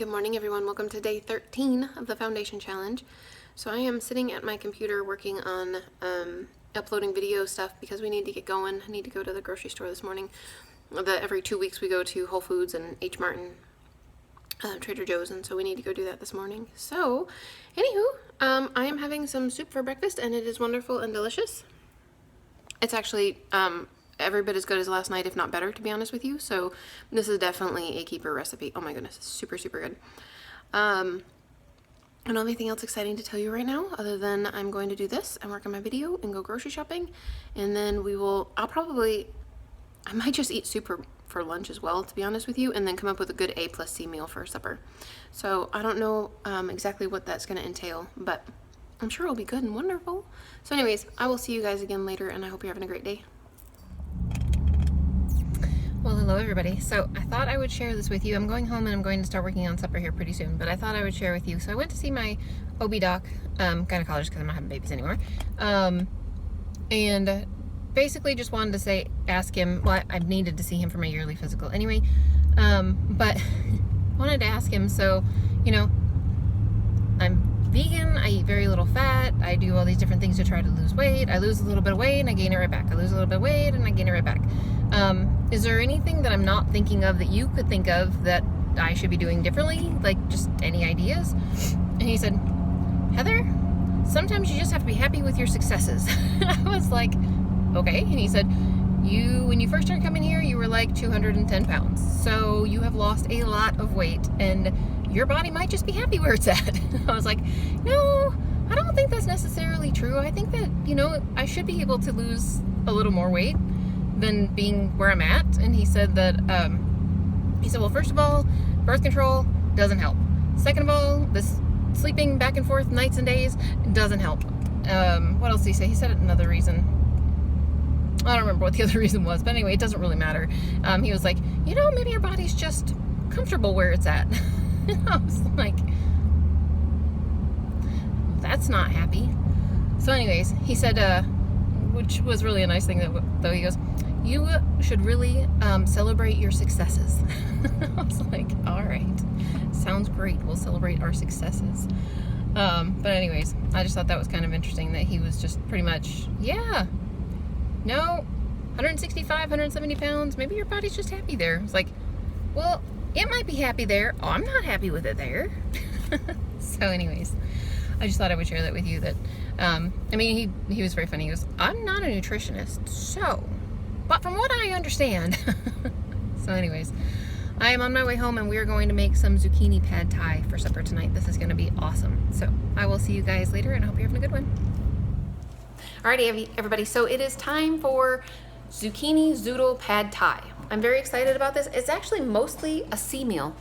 Good morning, everyone. Welcome to day 13 of the foundation challenge. So I am sitting at my computer working on uploading video stuff because we need to get going. I need to go to the grocery store this morning. Every 2 weeks we go to Whole Foods and H Mart and Trader Joe's, and so we need to go do that this morning. So, anywho, I am having some soup for breakfast, and it is wonderful and delicious. It's actually every bit as good as last night, if not better, to be honest with you. So this is definitely a keeper recipe. Oh my goodness, it's super, super good. I don't have anything else exciting to tell you right now, other than I'm going to do this and work on my video and go grocery shopping. And then I might just eat soup for lunch as well, to be honest with you, and then come up with a good A plus C meal for supper. So I don't know exactly what that's going to entail, but I'm sure it'll be good and wonderful. So anyways, I will see you guys again later, and I hope you're having a great day. Well, hello everybody. So I thought I would share this with you. I'm going home and I'm going to start working on supper here pretty soon, but I thought I would share with you. So I went to see my OB doc, gynecologist, because I'm not having babies anymore. And basically just wanted to ask him, well, I've needed to see him for my yearly physical anyway. But wanted to ask him, so, you know, I'm vegan, I eat very little fat, I do all these different things to try to lose weight. I lose a little bit of weight and I gain it right back. I lose a little bit of weight and I gain it right back. Is there anything that I'm not thinking of that you could think of that I should be doing differently? Like, just any ideas? And he said, Heather, sometimes you just have to be happy with your successes. And I was like, okay. And he said, when you first started coming here, you were like 210 pounds. So you have lost a lot of weight and your body might just be happy where it's at. I was like, no, I don't think that's necessarily true. I think that, you know, I should be able to lose a little more weight than being where I'm at. And he said that, well, first of all, birth control doesn't help. Second of all, this sleeping back and forth nights and days doesn't help. What else did he say? He said another reason. I don't remember what the other reason was, but anyway, it doesn't really matter. He was like, you know, maybe your body's just comfortable where it's at. I was like, that's not happy. So anyways, he said, which was really a nice thing, though, he goes, you should really celebrate your successes. I was like, all right, sounds great. We'll celebrate our successes. But anyways, I just thought that was kind of interesting that he was just pretty much, yeah, no, 165, 170 pounds, maybe your body's just happy there. It's like, well, it might be happy there. Oh, I'm not happy with it there. So anyways, I just thought I would share that with you that, I mean, he was very funny. He goes, I'm not a nutritionist, so, but from what I understand. So anyways, I am on my way home and we're going to make some zucchini pad thai for supper tonight. This is going to be awesome. So I will see you guys later and I hope you're having a good one. Alrighty, everybody, so it is time for zucchini zoodle pad thai. I'm very excited about this. It's actually mostly a C meal,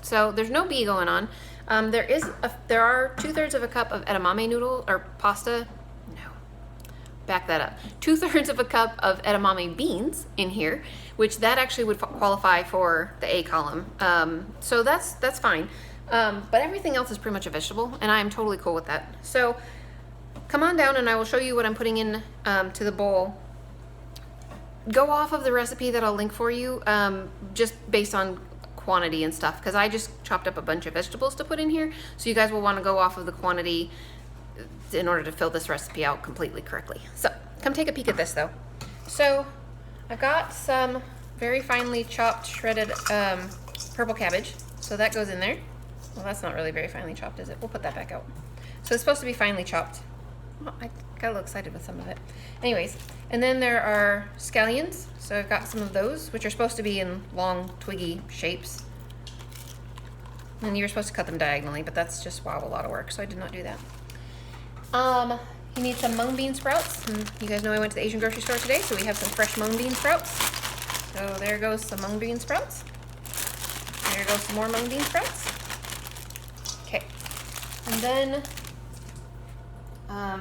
so there's no B going on. There are 2/3 of a cup of edamame noodle or pasta. No, back that up. 2/3 of a cup of edamame beans in here, which that actually would qualify for the A column. So that's fine. But everything else is pretty much a vegetable, and I am totally cool with that. So come on down, and I will show you what I'm putting in to the bowl. Go off of the recipe that I'll link for you, just based on quantity and stuff, because I just chopped up a bunch of vegetables to put in here, so you guys will want to go off of the quantity in order to fill this recipe out completely correctly. So come take a peek at this though. So I've got some very finely chopped shredded purple cabbage, so that goes in there. Well, that's not really very finely chopped, is it? We'll put that back out. So it's supposed to be finely chopped. Oh, I got a little excited with some of it. Anyways, and then there are scallions. So I've got some of those, which are supposed to be in long, twiggy shapes. And you're supposed to cut them diagonally, but that's just, wow, a lot of work, so I did not do that. You need some mung bean sprouts. And you guys know I went to the Asian grocery store today, so we have some fresh mung bean sprouts. So there goes some mung bean sprouts. There goes some more mung bean sprouts. Okay, and then I've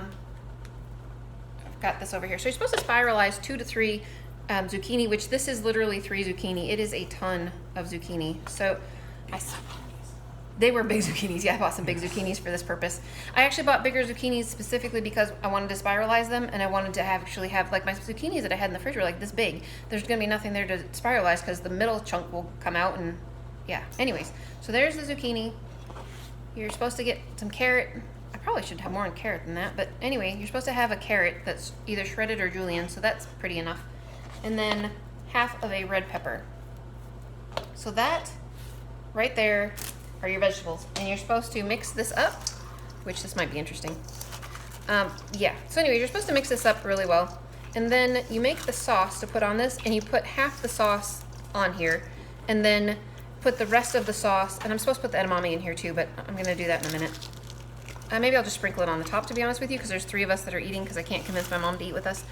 got this over here. So you're supposed to spiralize 2 to 3 zucchini, which this is literally 3 zucchini. It is a ton of zucchini. So they were big zucchinis. Yeah, I bought some big zucchinis for this purpose. I actually bought bigger zucchinis specifically because I wanted to spiralize them, and I wanted to actually have, like, my zucchinis that I had in the fridge were like this big. There's gonna be nothing there to spiralize because the middle chunk will come out and Yeah, anyways, so there's the zucchini. You're supposed to get some carrot. I probably should have more on carrot than that, but anyway, you're supposed to have a carrot that's either shredded or julienne, so that's pretty enough. And then half of a red pepper. So that right there are your vegetables, and you're supposed to mix this up, which this might be interesting. Yeah, so anyway, you're supposed to mix this up really well, and then you make the sauce to put on this, and you put half the sauce on here, and then put the rest of the sauce, and I'm supposed to put the edamame in here too, but I'm gonna do that in a minute. Maybe I'll just sprinkle it on the top, to be honest with you, because there's 3 of us that are eating, because I can't convince my mom to eat with us.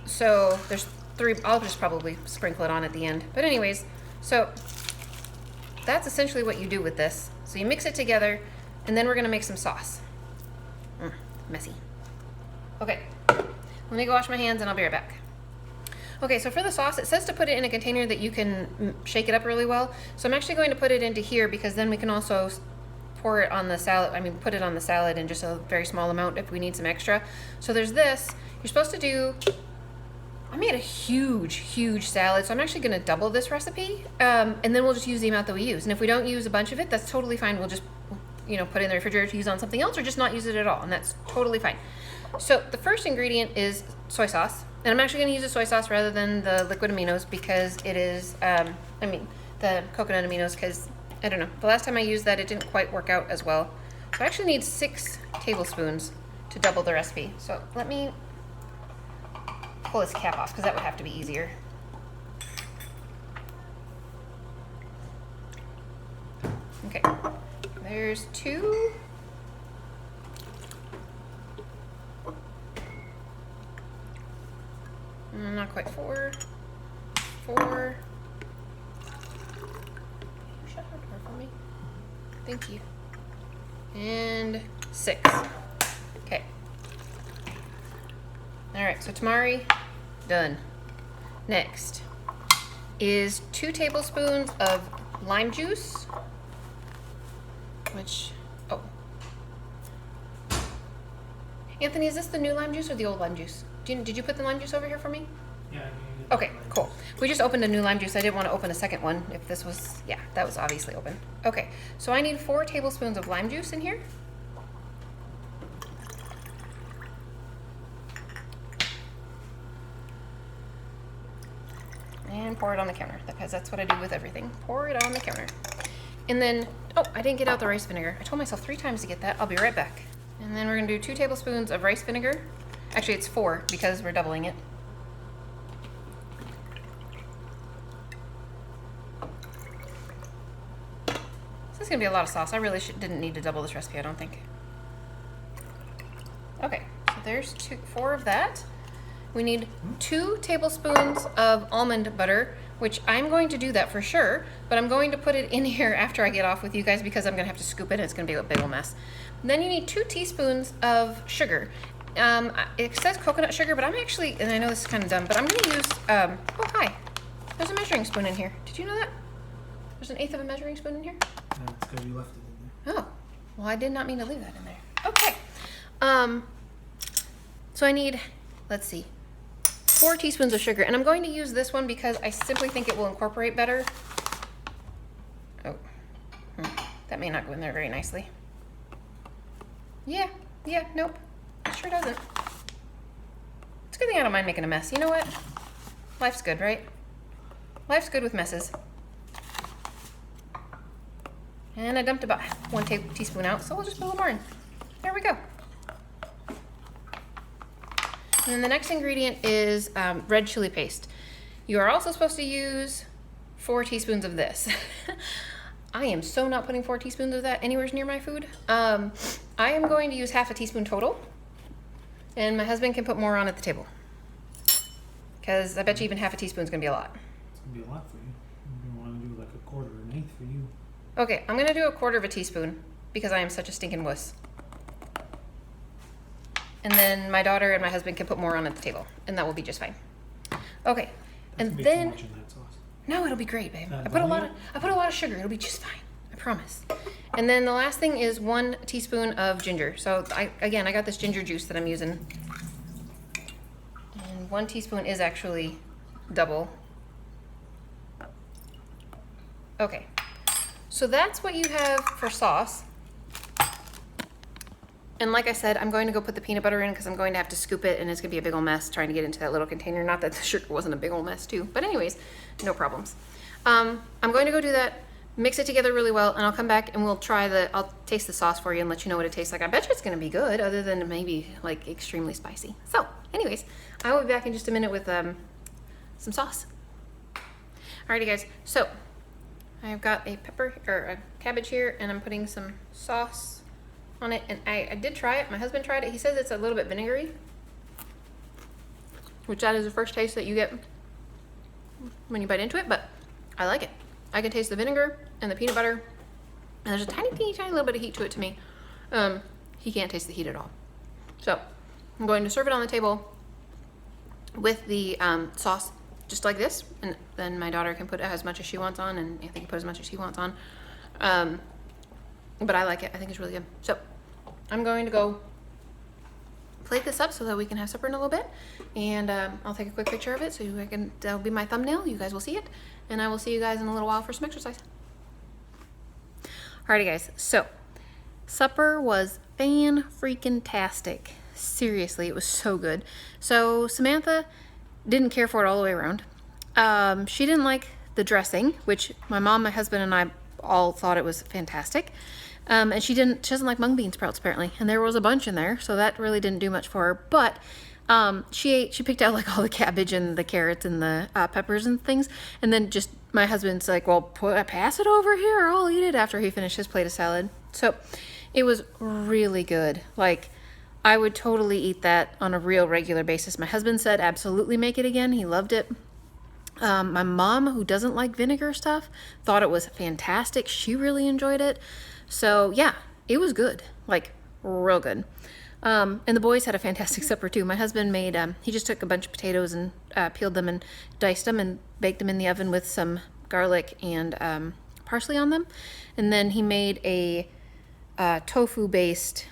So there's 3, I'll just probably sprinkle it on at the end. But anyways, so that's essentially what you do with this. So you mix it together, and then we're gonna make some sauce. Messy. Okay, let me go wash my hands and I'll be right back. Okay, so for the sauce, it says to put it in a container that you can shake it up really well. So I'm actually going to put it into here, because then we can also pour it on the salad. I mean, put it on the salad in just a very small amount if we need some extra. So there's this. You're supposed to do, I made a huge salad, so I'm actually gonna double this recipe, and then we'll just use the amount that we use. And if we don't use a bunch of it, that's totally fine. We'll just, you know, put it in the refrigerator to use on something else, or just not use it at all, and that's totally fine. So the first ingredient is soy sauce, and I'm actually gonna use the soy sauce rather than the liquid aminos, because it is, the coconut aminos, because, I don't know, the last time I used that, it didn't quite work out as well. So I actually need 6 tablespoons to double the recipe. So let me pull this cap off, because that would have to be easier. Okay, there's 2. Not quite 4. 4. Shut the door for me. Thank you. And 6. Okay. All right, so tamari, done. Next is 2 tablespoons of lime juice, which, oh. Anthony, is this the new lime juice or the old lime juice? Did you put the lime juice over here for me? Yeah. Okay, cool. We just opened a new lime juice. I didn't want to open a second one if this was, yeah, that was obviously open. Okay, so I need 4 tablespoons of lime juice in here. And pour it on the counter, because that's what I do with everything. Pour it on the counter. And then, oh, I didn't get out the rice vinegar. I told myself 3 times to get that. I'll be right back. And then we're gonna do 2 tablespoons of rice vinegar. Actually, it's 4 because we're doubling it. This is gonna be a lot of sauce. I really didn't need to double this recipe, I don't think. Okay, so there's 4 of that. We need 2 tablespoons of almond butter, which I'm going to do that for sure, but I'm going to put it in here after I get off with you guys, because I'm gonna have to scoop it and it's gonna be a big old mess. Then you need 2 teaspoons of sugar. It says coconut sugar, but I'm actually, and I know this is kind of dumb, but I'm gonna use, oh hi, there's a measuring spoon in here. Did you know that? There's an 1/8 of a measuring spoon in here? No, it's because you left it in there. Oh, well, I did not mean to leave that in there. Okay. So I need, let's see, 4 teaspoons of sugar, and I'm going to use this one because I simply think it will incorporate better. Oh, that may not go in there very nicely. Yeah, nope, it sure doesn't. It's a good thing I don't mind making a mess. You know what? Life's good, right? Life's good with messes. And I dumped about 1 teaspoon out, so we'll just put a little more in. There we go. And then the next ingredient is red chili paste. You are also supposed to use 4 teaspoons of this. I am so not putting 4 teaspoons of that anywhere near my food. I am going to use half a teaspoon total, and my husband can put more on at the table, because I bet you even half a teaspoon is going to be a lot. It's going to be a lot for you. You want to do like 1/4 or 1/8 for you. Okay, I'm going to do 1/4 of a teaspoon, because I am such a stinking wuss. And then my daughter and my husband can put more on at the table, and that will be just fine. Okay, That's and gonna be then too much in that sauce. no, it'll be great, babe. I put a lot of sugar. It'll be just fine. I promise. And then the last thing is 1 teaspoon of ginger. So I got this ginger juice that I'm using, and 1 teaspoon is actually double. Okay, So that's what you have for sauce. And like I said, I'm going to go put the peanut butter in because I'm going to have to scoop it and it's gonna be a big old mess trying to get into that little container. Not that the sugar wasn't a big old mess too, but anyways, no problems. I'm going to go do that, mix it together really well, and I'll come back and I'll taste the sauce for you and let you know what it tastes like. I bet you it's gonna be good, other than maybe like extremely spicy. So anyways, I will be back in just a minute with some sauce. Alrighty guys, so I've got a cabbage here and I'm putting some sauce on it, and I did try it. My husband tried it. He says it's a little bit vinegary, which that is the first taste that you get when you bite into it, but I like it. I can taste the vinegar and the peanut butter, and there's a tiny little bit of heat to it to me. He can't taste the heat at all. So I'm going to serve it on the table with the sauce, just like this, and then my daughter can put as much as she wants on, and Anthony can put as much as he wants on. But I like it. I think it's really good. So I'm going to go plate this up so that we can have supper in a little bit, and I'll take a quick picture of it so that'll be my thumbnail. You guys will see it, and I will see you guys in a little while for some exercise. Alrighty guys, so supper was fan-freaking-tastic. Seriously, it was so good. So Samantha didn't care for it all the way around. She didn't like the dressing, which my mom, my husband, and I all thought it was fantastic. And she doesn't like mung bean sprouts apparently, and there was a bunch in there, so that really didn't do much for her. But she picked out like all the cabbage and the carrots and the peppers and things, and then just my husband's like, well, pass it over here, I'll eat it, after he finished his plate of salad. So it was really good. Like, I would totally eat that on a real regular basis. My husband said absolutely make it again. He loved it. My mom, who doesn't like vinegar stuff, thought it was fantastic. She really enjoyed it. So yeah, it was good, like real good. And the boys had a fantastic supper too. My husband made, he just took a bunch of potatoes and peeled them and diced them and baked them in the oven with some garlic and parsley on them. And then he made a tofu-based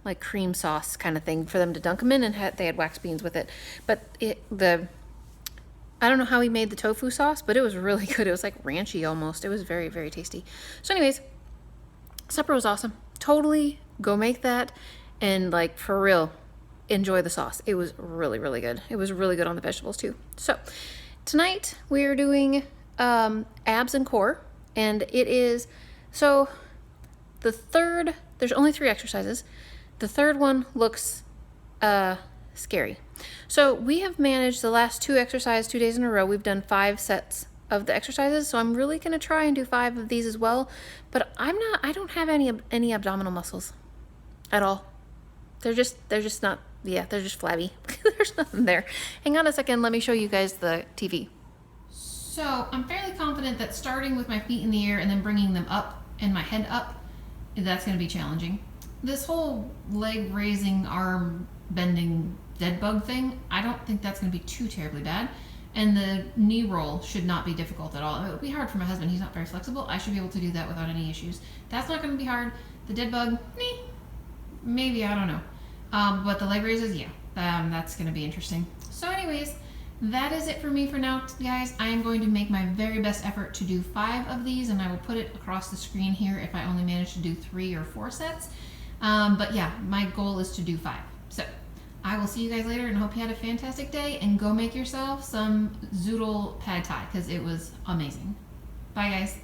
like cream sauce kind of thing for them to dunk them in, and they had wax beans with it. But I don't know how he made the tofu sauce, but it was really good. It was like ranchy almost. It was very, very tasty. So anyways, supper was awesome. Totally go make that, and like for real, enjoy the sauce. It was really, really good. It was really good on the vegetables too. So tonight we are doing abs and core, and it is, so there's only 3 exercises. The third one looks scary. So we have managed the last 2 exercises 2 days in a row. We've done 5 sets of the exercises, so I'm really going to try and do 5 of these as well, but I don't have any abdominal muscles at all. They're just not, yeah, they're just flabby. There's nothing there. Hang on a second, let me show you guys the TV. So I'm fairly confident that starting with my feet in the air and then bringing them up and my head up, that's going to be challenging. This whole leg raising, arm bending, dead bug thing, I don't think that's going to be too terribly bad. And the knee roll should not be difficult at all. It would be hard for my husband. He's not very flexible. I should be able to do that without any issues. That's not going to be hard. The dead bug, maybe, I don't know. But the leg raises, yeah, that's going to be interesting. So anyways, that is it for me for now, guys. I am going to make my very best effort to do 5 of these, and I will put it across the screen here if I only manage to do 3 or 4 sets. But yeah, my goal is to do 5. So I will see you guys later, and hope you had a fantastic day, and go make yourself some Zoodle pad thai because it was amazing. Bye guys.